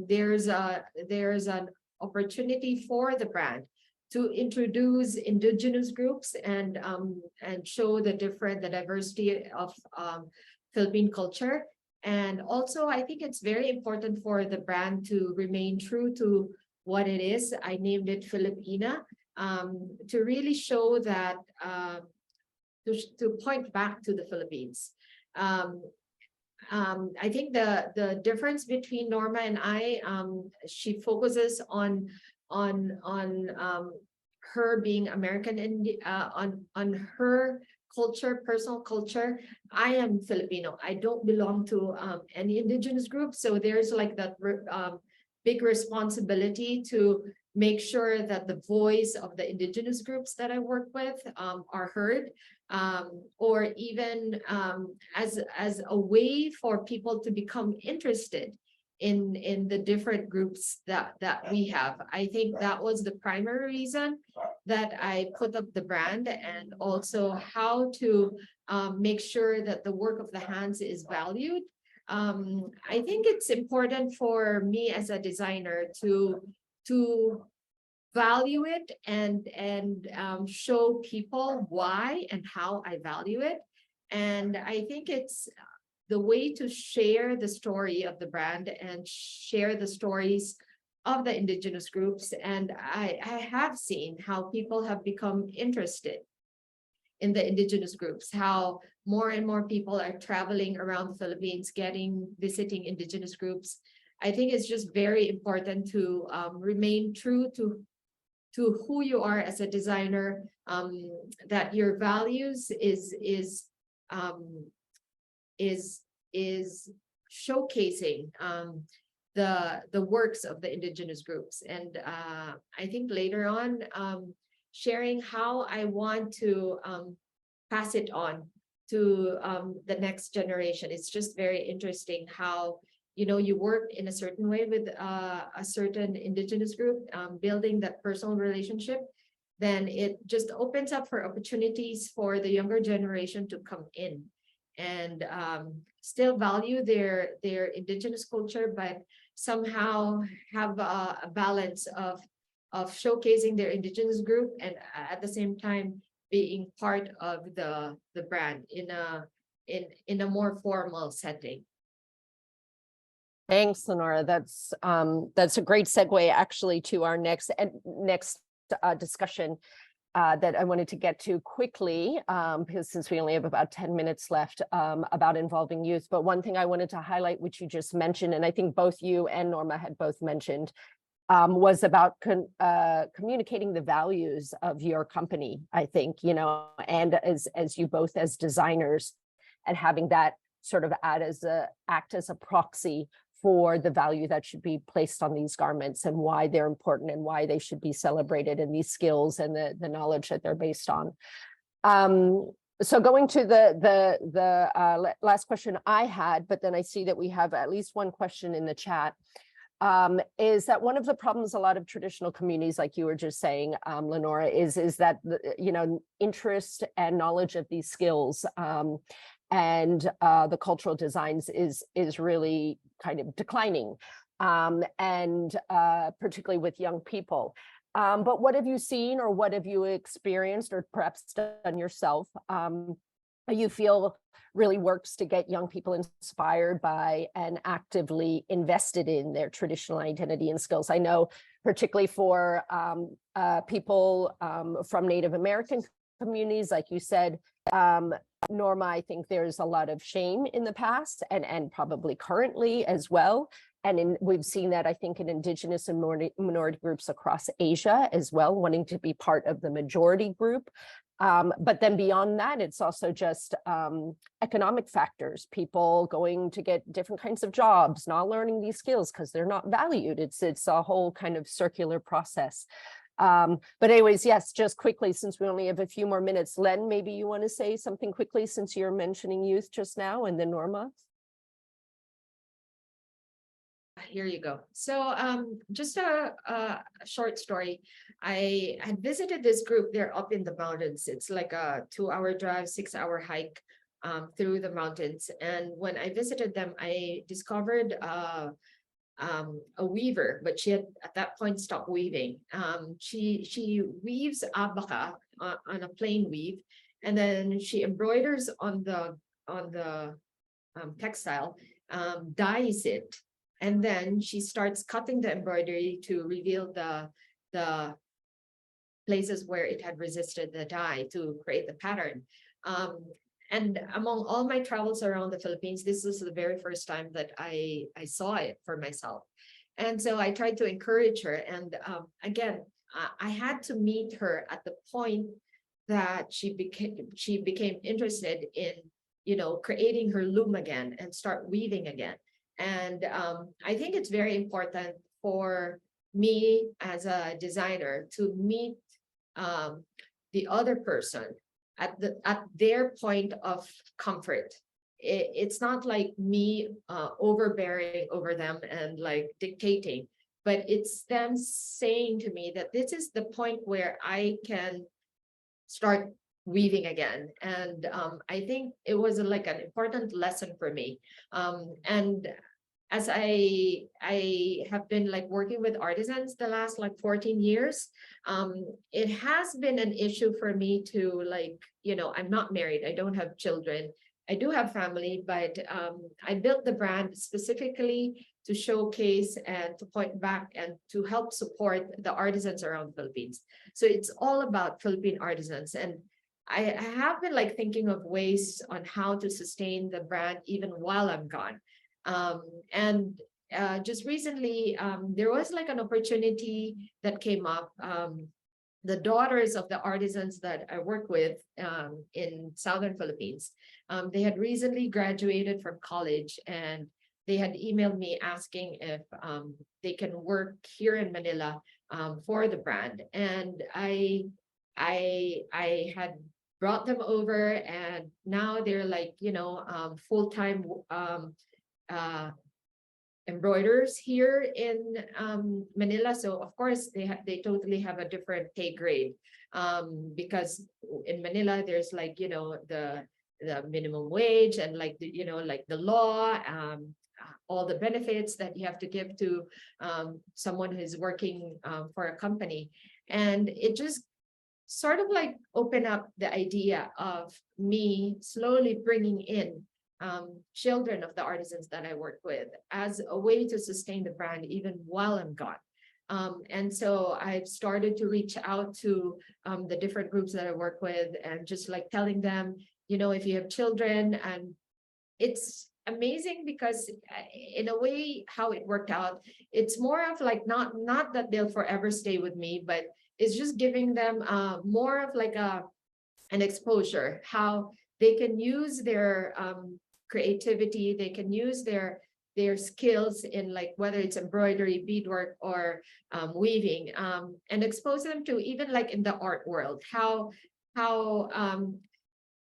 there's an opportunity for the brand to introduce indigenous groups and show the diversity of Philippine culture. And also, I think it's very important for the brand to remain true to what it is. I named it Filip+Inna, to really show that, to point back to the Philippines. I think the difference between Norma and I, she focuses on her being American, on her culture, personal culture. I am Filipino. I don't belong to any indigenous group. So there's like that big responsibility to make sure that the voice of the indigenous groups that I work with are heard, or even as a way for people to become interested in the different groups that we have. I think that was the primary reason that I put up the brand, and also how to make sure that the work of the hands is valued. I think it's important for me as a designer to value it and show people why and how I value it. And I think it's the way to share the story of the brand and share the stories of the indigenous groups. And I have seen how people have become interested in the indigenous groups, how more and more people are traveling around the Philippines, visiting indigenous groups. I think it's just very important to remain true to who you are as a designer, that your values is showcasing the works of the indigenous groups. And I think later on, sharing how I want to pass it on to the next generation. It's just very interesting how, you know, you work in a certain way with a certain indigenous group, building that personal relationship, then it just opens up for opportunities for the younger generation to come in and still value their indigenous culture, but somehow have a balance of showcasing their indigenous group and at the same time being part of the brand in a more formal setting. Thanks, Lenora. That's a great segue actually to our next discussion that I wanted to get to quickly, because since we only have about 10 minutes left, about involving youth. But one thing I wanted to highlight, which you just mentioned, and I think both you and Norma had both mentioned, was about communicating the values of your company, I think, you know, and as you both as designers, and having that sort of act as a proxy for the value that should be placed on these garments and why they're important and why they should be celebrated, and these skills and the knowledge that they're based on. So going to the last question I had, but then I see that we have at least one question in the chat, is that one of the problems a lot of traditional communities, like you were just saying, Lenora, is that you know, interest and knowledge of these skills and the cultural designs is really kind of declining, and particularly with young people. But what have you seen, or what have you experienced, or perhaps done yourself, you feel really works to get young people inspired by and actively invested in their traditional identity and skills? I know particularly for people from Native American communities, like you said, Norma, I think there's a lot of shame in the past and probably currently as well. And we've seen that, I think, in Indigenous and minority groups across Asia as well, wanting to be part of the majority group. But then beyond that, it's also just economic factors, people going to get different kinds of jobs, not learning these skills because they're not valued. It's a whole kind of circular process. But anyways, yes, just quickly, since we only have a few more minutes, Len, maybe you want to say something quickly since you're mentioning youth just now, and then Norma. here you go. So just a short story. I had visited this group. They're up in the mountains. It's like a 2-hour drive, 6-hour hike through the mountains. And when I visited them, I discovered a weaver, but she had at that point stopped weaving. She weaves abaca on a plain weave, and then she embroiders on the textile, dyes it, and then she starts cutting the embroidery to reveal the places where it had resisted the dye to create the pattern. And among all my travels around the Philippines, this was the very first time that I saw it for myself. And so I tried to encourage her. And again, I had to meet her at the point that she became interested in, you know, creating her loom again and start weaving again. And I think it's very important for me as a designer to meet the other person at their point of comfort. It's not like me overbearing over them and like dictating, but it's them saying to me that this is the point where I can start weaving again. And I think it was like an important lesson for me. And as I have been like working with artisans the last like 14 years, it has been an issue for me to like, you know, I'm not married, I don't have children, I do have family, but I built the brand specifically to showcase and to point back and to help support the artisans around the Philippines. So it's all about Philippine artisans. And I have been like thinking of ways on how to sustain the brand even while I'm gone. And just recently, there was like an opportunity that came up. The daughters of the artisans that I work with in Southern Philippines, they had recently graduated from college, and they had emailed me asking if they can work here in Manila for the brand. And I had brought them over, and now they're like, you know, full-time embroiders here in Manila. So of course they totally have a different pay grade, because in Manila there's like, you know, the minimum wage and like the, you know, like the law, all the benefits that you have to give to someone who's working for a company. And it just sort of like open up the idea of me slowly bringing in children of the artisans that I work with as a way to sustain the brand even while I'm gone. And so I've started to reach out to the different groups that I work with and just like telling them, you know, if you have children. And it's amazing because in a way how it worked out, it's more of like not that they'll forever stay with me, but it's just giving them more of like an exposure, how they can use their creativity, they can use their skills in like whether it's embroidery, beadwork, or weaving, and expose them to even like in the art world, how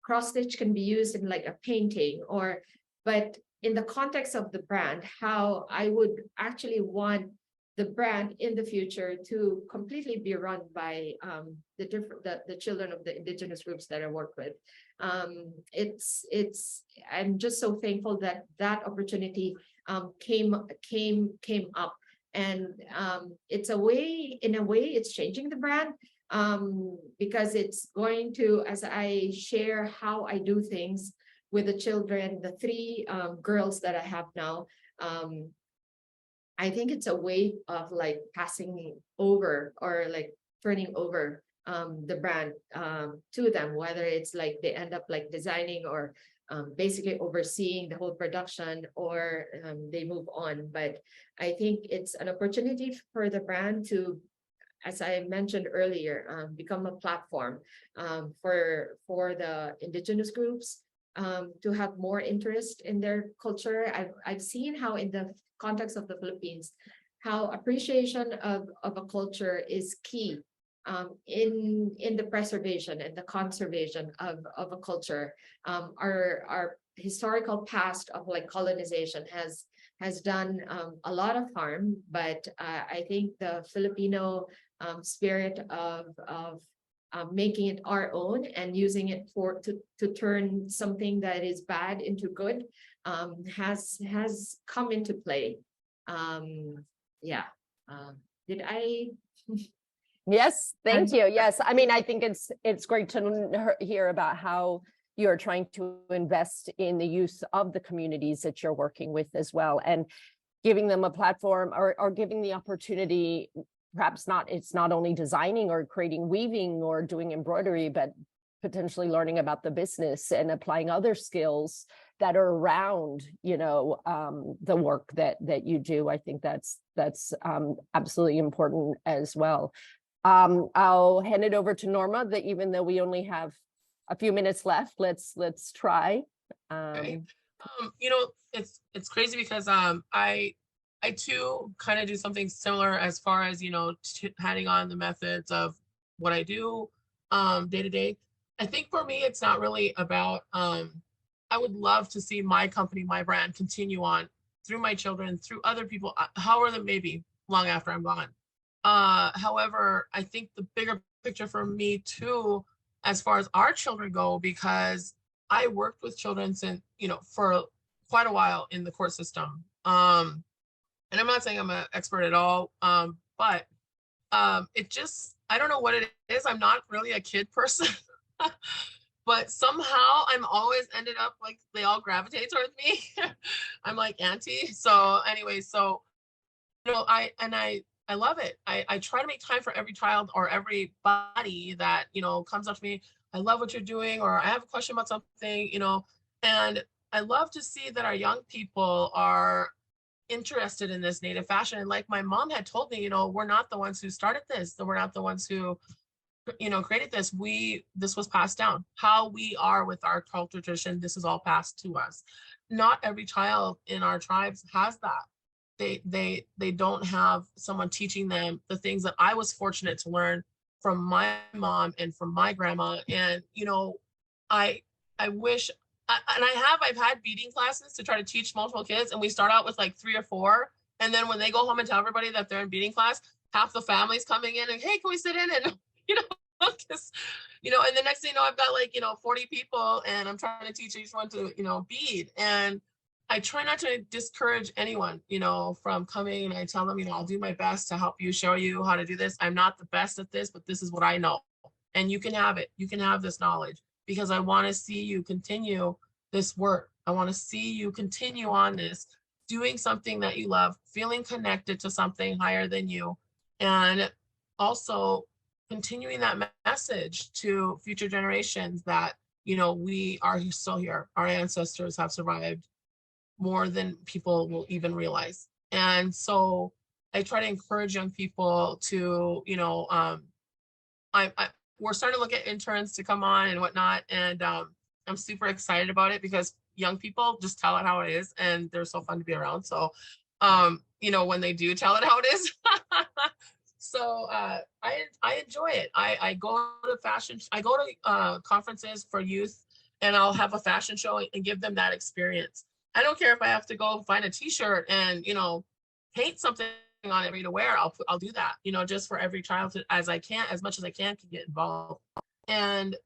cross stitch can be used in like a painting, or but in the context of the brand, how I would actually want the brand in the future to completely be run by the children of the indigenous groups that I work with. I'm just so thankful that opportunity came up, and it's a way, in a way it's changing the brand, because it's going to, as I share how I do things with the children, the 3 girls that I have now, I think it's a way of like passing over or like turning over the brand to them, whether it's like they end up like designing or basically overseeing the whole production, or they move on. But I think it's an opportunity for the brand to, as I mentioned earlier, become a platform for the indigenous groups to have more interest in their culture. I've seen how in the context of the Philippines, how appreciation of a culture is key in the preservation and the conservation of a culture. Our historical past of like colonization has done a lot of harm, but I think the Filipino spirit of making it our own and using it to turn something that is bad into good has come into play. Yeah. Did I? Yes, thank And- you. Yes, I mean, I think it's great to hear about how you're trying to invest in the use of the communities that you're working with as well, and giving them a platform or giving the opportunity. Perhaps not, it's not only designing or creating weaving or doing embroidery, but potentially learning about the business and applying other skills that are around, the work that you do. I think that's absolutely important as well. I'll hand it over to Norma, that even though we only have a few minutes left, let's try. Okay. It's crazy because I too kind of do something similar as far as, handing on the methods of what I do day to day. I think for me, it's not really about, I would love to see my company, my brand continue on through my children, through other people, however that may be, long after I'm gone. However, I think the bigger picture for me too, as far as our children go, because I worked with children since, for quite a while in the court system. And I'm not saying I'm an expert at all, but it just, I don't know what it is. I'm not really a kid person, but somehow I'm always ended up like they all gravitate towards me. I'm like auntie. So anyway, I love it. I try to make time for every child or everybody that, comes up to me. I love what you're doing, or I have a question about something, and I love to see that our young people are interested in this native fashion. And like my mom had told me, we're not the ones who started this. We're not the ones who, created this. This was passed down. How we are with our culture tradition, this is all passed to us. Not every child in our tribes has that. They don't have someone teaching them the things that I was fortunate to learn from my mom and from my grandma. And, I wish, and I've had beading classes to try to teach multiple kids, and we start out with like 3 or 4. And then when they go home and tell everybody that they're in beading class, half the family's coming in and, hey, can we sit in? And, because, and the next thing I've got like, 40 people, and I'm trying to teach each one to, bead. And I try not to discourage anyone, from coming, and I tell them, I'll do my best to help you, show you how to do this. I'm not the best at this, but this is what I know. And you can have it. You can have this knowledge, because I want to see you continue this work. I want to see you continue on this, doing something that you love, feeling connected to something higher than you, and also continuing that message to future generations that, we are still here. Our ancestors have survived more than people will even realize. And so I try to encourage young people to, we're starting to look at interns to come on and whatnot. And I'm super excited about it, because young people just tell it how it is, and they're so fun to be around. So, when they do tell it how it is. So I enjoy it. I go to I go to conferences for youth, and I'll have a fashion show and give them that experience. I don't care if I have to go find a t-shirt and, paint something on it for me to wear. I'll do that, just for every child as much as I can get involved. And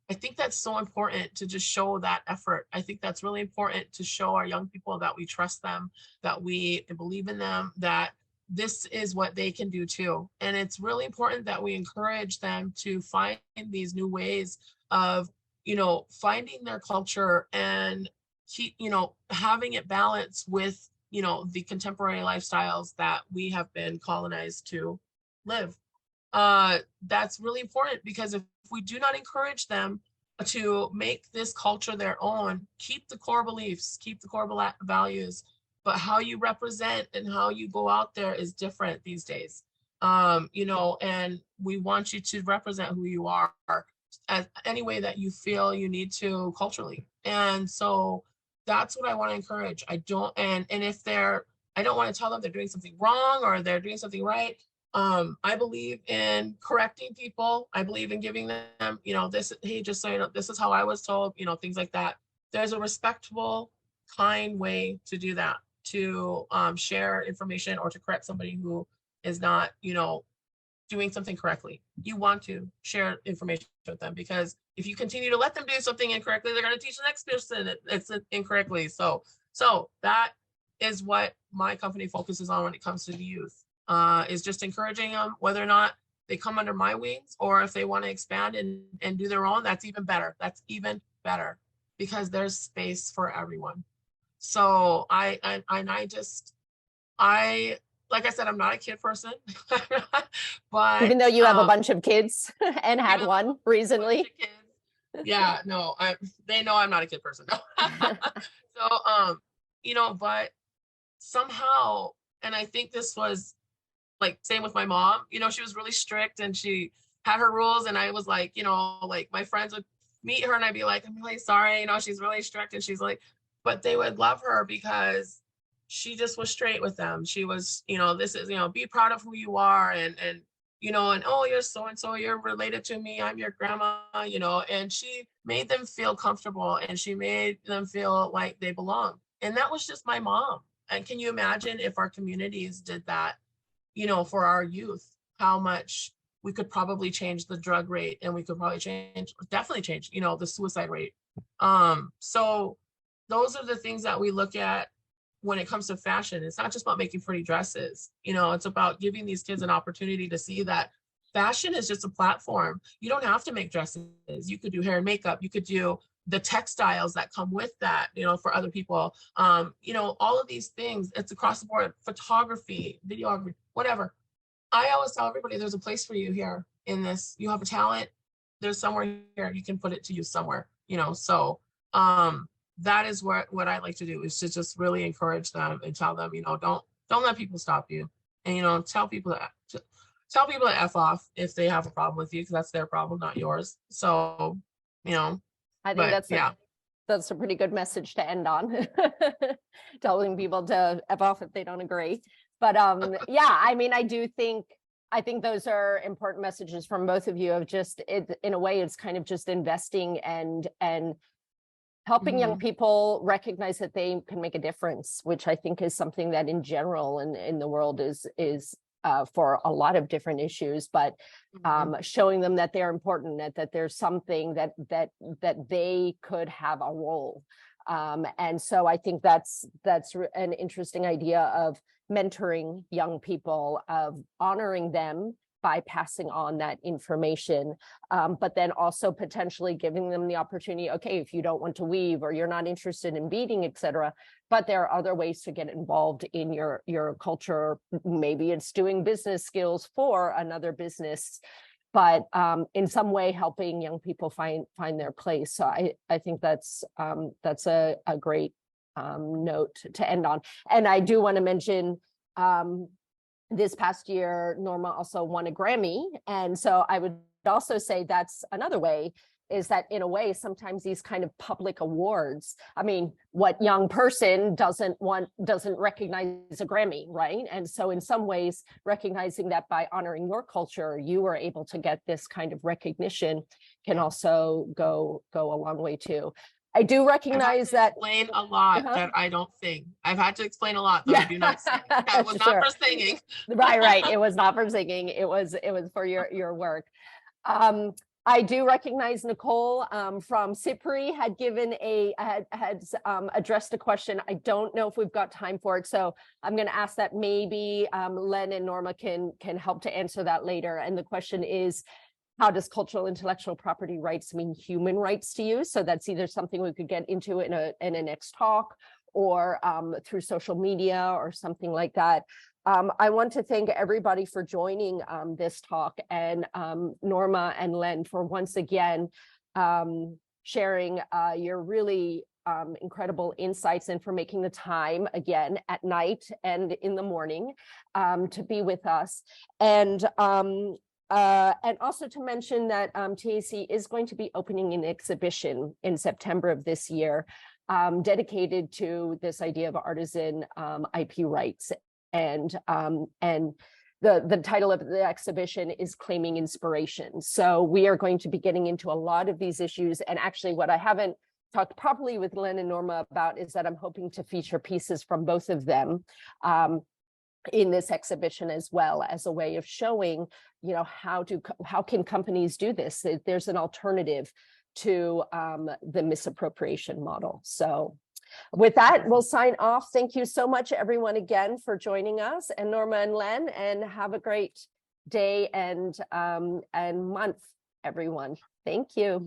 I think that's so important to just show that effort. I think that's really important to show our young people that we trust them, that we believe in them, that this is what they can do too. And it's really important that we encourage them to find these new ways of, finding their culture and keep, having it balanced with, the contemporary lifestyles that we have been colonized to live. That's really important, because if we do not encourage them to make this culture their own, keep the core beliefs, keep the core values, but how you represent and how you go out there is different these days. And we want you to represent who you are as any way that you feel you need to culturally. And so that's what I want to encourage. I don't want to tell them they're doing something wrong or they're doing something right. I believe in correcting people. I believe in giving them, this, hey, just so you know, this is how I was told, things like that. there's a respectful, kind way to do that, to share information or to correct somebody who is not, doing something correctly. You want to share information with them, because if you continue to let them do something incorrectly, they're going to teach the next person it's incorrectly. So that is what my company focuses on when it comes to the youth, is just encouraging them, whether or not they come under my wings, or if they want to expand and do their own, that's even better. That's even better, because there's space for everyone. So like I said, I'm not a kid person, but Even though you have a bunch of kids and had even one recently. Yeah, no, they know I'm not a kid person. So, but somehow, and I think this was like same with my mom, she was really strict and she had her rules, and I was like, like my friends would meet her and I'd be like, I'm really sorry, she's really strict, and she's like, but they would love her because she just was straight with them. She was, this is, be proud of who you are, and oh, you're so and so, you're related to me, I'm your grandma, and she made them feel comfortable, and she made them feel like they belong. And that was just my mom. And can you imagine if our communities did that, for our youth, how much we could probably change the drug rate, and we could probably definitely change, the suicide rate. So those are the things that we look at when it comes to fashion. It's not just about making pretty dresses, it's about giving these kids an opportunity to see that fashion is just a platform. You don't have to make dresses. You could do hair and makeup. You could do the textiles that come with that, for other people. All of these things, it's across the board, photography, videography, whatever. I always tell everybody there's a place for you here in this. You have a talent, there's somewhere here, you can put it to use somewhere, so that is what I like to do, is to just really encourage them and tell them, don't let people stop you, and tell people to F off if they have a problem with you, because that's their problem, not yours. So, I think that's a pretty good message to end on. Telling people to F off if they don't agree. But yeah, I mean, I think those are important messages from both of you, of just in a way, it's kind of just investing and helping young people recognize that they can make a difference, which I think is something that in general in the world is for a lot of different issues, but showing them that they're important, that there's something that they could have a role. And so I think that's an interesting idea of mentoring young people, of honoring them by passing on that information, but then also potentially giving them the opportunity, okay, if you don't want to weave or you're not interested in beading, etc., but there are other ways to get involved in your culture. Maybe it's doing business skills for another business, but in some way helping young people find their place. So I think that's a great note to end on. And I do want to mention, this past year, Norma also won a Grammy. And so I would also say that's another way, is that in a way, sometimes these kind of public awards, I mean, what young person doesn't recognize a Grammy, right? And so in some ways, recognizing that by honoring your culture, you were able to get this kind of recognition can also go a long way too. I do recognize that. Explain a lot that I don't sing. I've had to explain a lot that I do not sing. That was not for singing. Right. It was not for singing. It was for your work. I do recognize Nicole from CIPRI had given addressed a question. I don't know if we've got time for it, so I'm going to ask that maybe Len and Norma can help to answer that later. And the question is, how does cultural intellectual property rights mean human rights to you? So that's either something we could get into in a next talk, or through social media or something like that. I want to thank everybody for joining this talk, and Norma and Len for once again sharing your really incredible insights, and for making the time again at night and in the morning to be with us. And also to mention that TAEC is going to be opening an exhibition in September of this year, dedicated to this idea of artisan IP rights. And the title of the exhibition is Claiming Inspiration. So we are going to be getting into a lot of these issues. And actually, what I haven't talked properly with Len and Norma about is that I'm hoping to feature pieces from both of them in this exhibition, as well as a way of showing, how can companies do this? There's an alternative to the misappropriation model. So with that, we'll sign off. Thank you so much, everyone, again for joining us, and Norma and Len, and have a great day and month, everyone. Thank you.